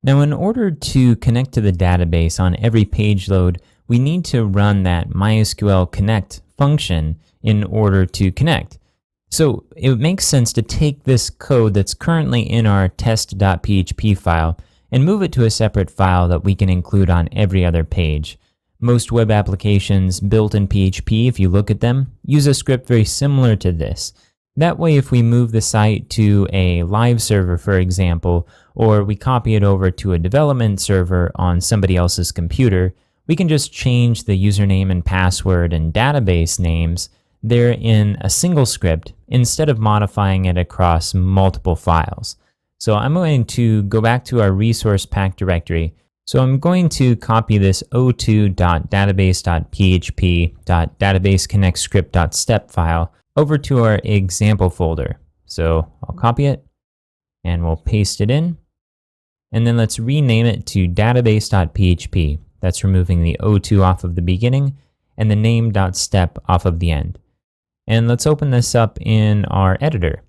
Now, in order to connect to the database on every page load, we need to run that MySQL connect function in order to connect. So it makes sense to take this code that's currently in our test.php file and move it to a separate file that we can include on every other page. Most web applications built in PHP, if you look at them, use a script very similar to this. That way, if we move the site to a live server, for example, or we copy it over to a development server on somebody else's computer, we can just change the username and password and database names there in a single script instead of modifying it across multiple files. So I'm going to go back to our resource pack directory. So I'm going to copy this o2.database.php.databaseconnectscript.step file over to our example folder. So I'll copy it and we'll paste it in. And then let's rename it to database.php. That's removing the O2 off of the beginning and the name.step off of the end. And let's open this up in our editor.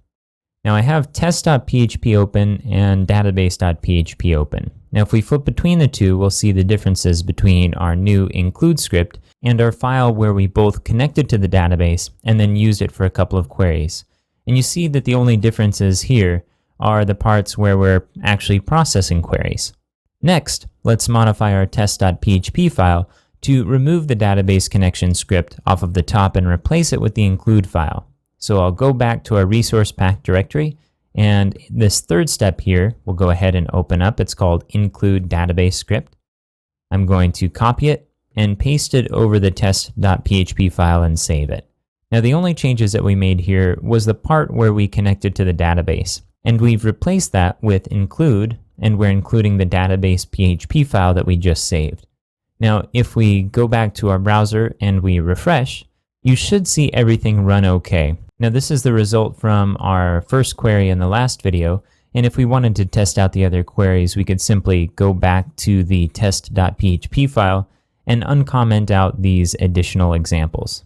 Now I have test.php open and database.php open. Now if we flip between the two, we'll see the differences between our new include script and our file where we both connected to the database and then used it for a couple of queries. And you see that the only differences here are the parts where we're actually processing queries. Next, let's modify our test.php file to remove the database connection script off of the top and replace it with the include file. So I'll go back to our resource pack directory, and this third step here, we'll go ahead and open up. It's called include database script. I'm going to copy it and paste it over the test.php file and save it. Now the only changes that we made here was the part where we connected to the database, and we've replaced that with include, and we're including the database PHP file that we just saved. Now, if we go back to our browser and we refresh, you should see everything run okay. Now, this is the result from our first query in the last video, and if we wanted to test out the other queries, we could simply go back to the test.php file and uncomment out these additional examples.